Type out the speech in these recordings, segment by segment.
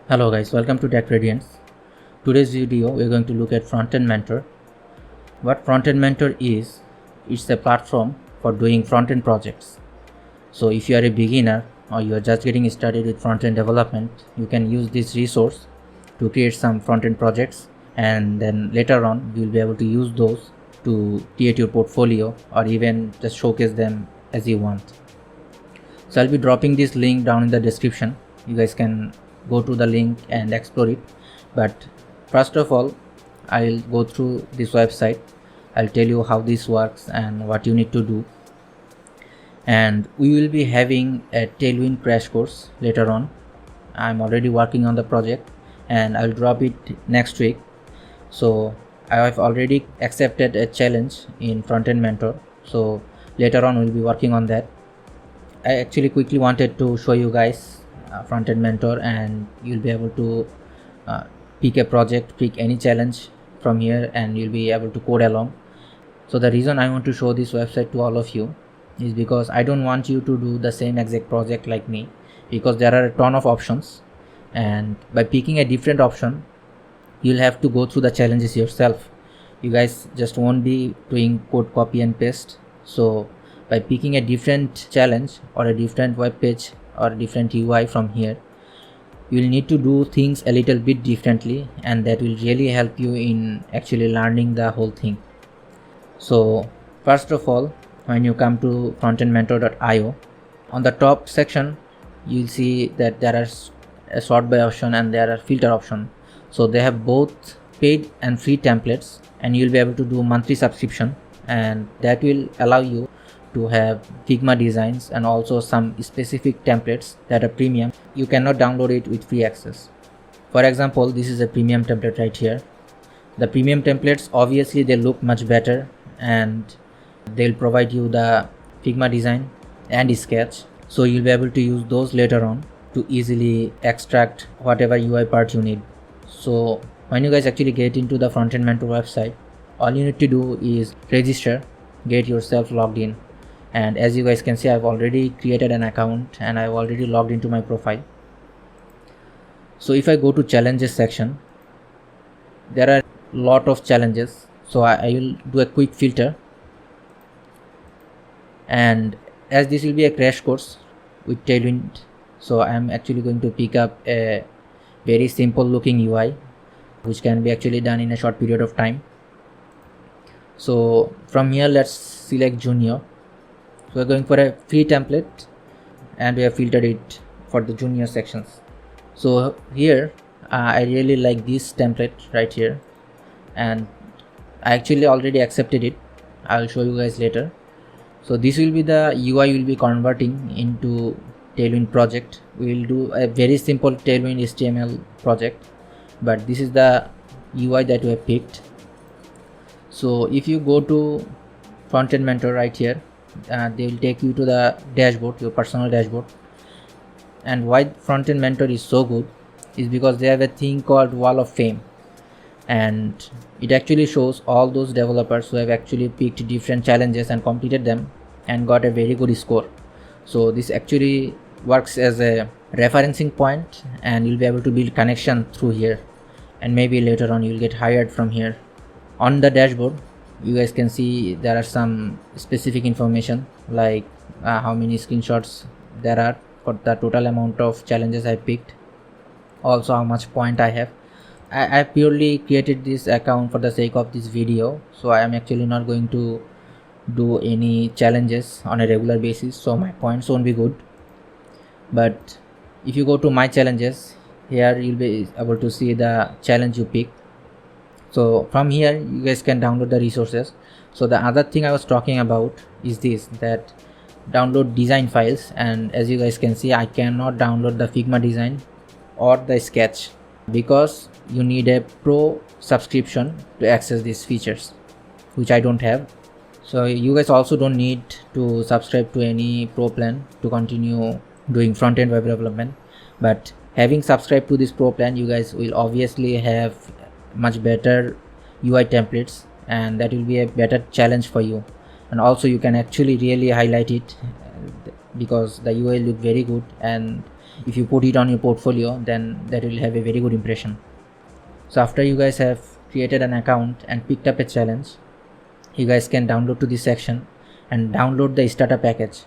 Hello guys, welcome to Tech Radiance. Today's video we're going to look at Frontend Mentor. What Frontend Mentor is, it's a platform for doing front-end projects. So if you are a beginner or you are just getting started with front-end development, you can use this resource to create some front-end projects, and then later on you will be able to use those to create your portfolio or even just showcase them as you want. So I'll be dropping this link down in the description. You guys can go to the link and explore it, but first of all I'll go through this website. I'll tell you how this works and what you need to do, and we will be having a Tailwind crash course later on. I'm already working on the project and I'll drop it next week. So I have already accepted a challenge in Frontend Mentor, so later on we'll be working on that. I actually quickly wanted to show you guys Frontend Mentor, and you'll be able to pick a project, pick any challenge from here, and you'll be able to code along. So the reason I want to show this website to all of you is because I don't want you to do the same exact project like me, because there are a ton of options, and by picking a different option you'll have to go through the challenges yourself. You guys just won't be doing code copy and paste. So by picking a different challenge or a different web page or different UI from here, you will need to do things a little bit differently, and that will really help you in actually learning the whole thing. So first of all, when you come to frontendmentor.io, on the top section you'll see that there are a sort by option and there are filter option. So they have both paid and free templates, and you'll be able to do monthly subscription, and that will allow you to have Figma designs and also some specific templates that are premium. You cannot download it with free access. For example, this is a premium template right here. The premium templates, obviously they look much better, and they'll provide you the Figma design and sketch, so you'll be able to use those later on to easily extract whatever UI part you need. So when you guys actually get into the Frontend Mentor website, all you need to do is register, get yourself logged in. And as you guys can see, I've already created an account and I've already logged into my profile. So if I go to challenges section, there are a lot of challenges. So I will do a quick filter, and as this will be a crash course with Tailwind, so I'm actually going to pick up a very simple looking UI which can be actually done in a short period of time. So from here let's select junior. So we're going for a free template, and we have filtered it for the junior sections. So here I really like this template right here, and I actually already accepted it. I'll show you guys later. So this will be the UI we'll be converting into Tailwind project. We will do a very simple Tailwind HTML project, but this is the UI that we have picked. So if you go to Frontend Mentor right here, they will take you to the dashboard, your personal dashboard. And why Frontend Mentor is so good is because they have a thing called Wall of Fame, and it actually shows all those developers who have actually picked different challenges and completed them and got a very good score. So this actually works as a referencing point, and you'll be able to build connection through here, and maybe later on you'll get hired from here. On the dashboard you guys can see there are some specific information like how many screenshots there are for the total amount of challenges I picked, also how much point I have. I purely created this account for the sake of this video, so I am actually not going to do any challenges on a regular basis, so my points won't be good. But if you go to my challenges, here you'll be able to see the challenge you pick. So from here you guys can download the resources. So the other thing I was talking about is this, that download design files, and as you guys can see I cannot download the Figma design or the sketch because you need a pro subscription to access these features, which I don't have. So you guys also don't need to subscribe to any pro plan to continue doing front-end web development, but having subscribed to this pro plan, you guys will obviously have much better UI templates, and that will be a better challenge for you. And also you can actually really highlight it because the UI look very good, and if you put it on your portfolio, then that will have a very good impression. So after you guys have created an account and picked up a challenge, you guys can download to this section and download the starter package.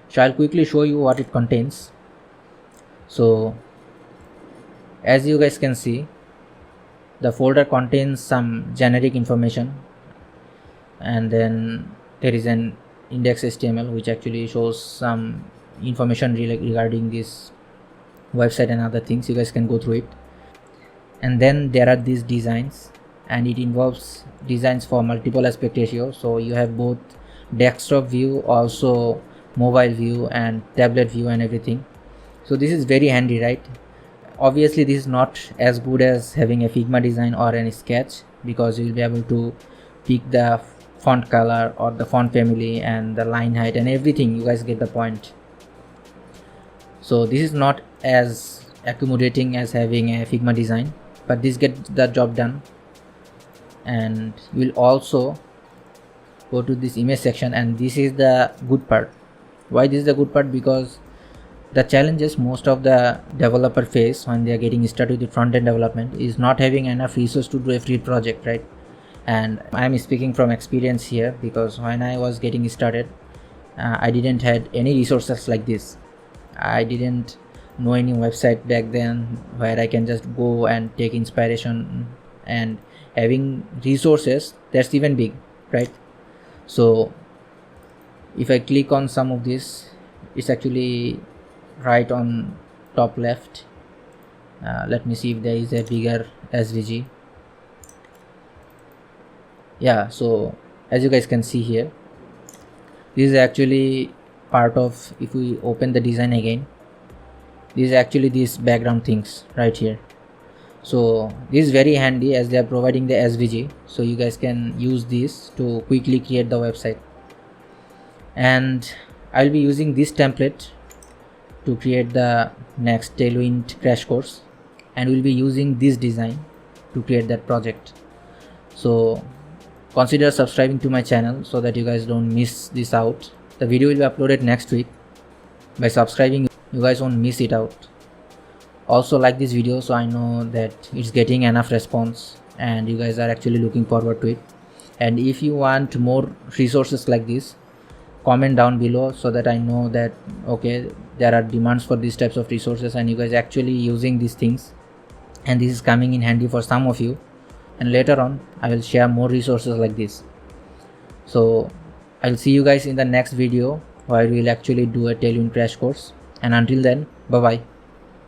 So I'll quickly show you what it contains. So as you guys can see, the folder contains some generic information, and then there is an index.html which actually shows some information regarding this website and other things. You guys can go through it. And then there are these designs, and it involves designs for multiple aspect ratio. So you have both desktop view, also mobile view and tablet view and everything. So this is very handy, right? Obviously this is not as good as having a Figma design or any sketch, because you will be able to pick the font color or the font family and the line height and everything. You guys get the point. So this is not as accommodating as having a Figma design, but this gets the job done. And you will also go to this image section, and this is the good part. Why this is the good part? Because the challenges most of the developer face when they are getting started with front-end development is not having enough resource to do a free project, right? And I am speaking from experience here, because when I was getting started, I didn't had any resources like this. I didn't know any website back then where I can just go and take inspiration, and having resources, that's even big, right? So if I click on some of this, it's actually right on top left. Let me see if there is a bigger SVG. Yeah, so as you guys can see here, this is actually part of, if we open the design again, this is actually these background things right here. So this is very handy as they are providing the SVG, so you guys can use this to quickly create the website. And I'll be using this template to create the next Tailwind crash course, and we'll be using this design to create that project. So consider subscribing to my channel so that you guys don't miss this out. The video will be uploaded next week. By subscribing, you guys won't miss it out. Also like this video, so I know that it's getting enough response and you guys are actually looking forward to it. And if you want more resources like this, comment down below so that I know that okay, there are demands for these types of resources and you guys actually using these things, and this is coming in handy for some of you. And later on I will share more resources like this. So I'll see you guys in the next video where we'll actually do a Tailwind crash course, and until then, bye bye.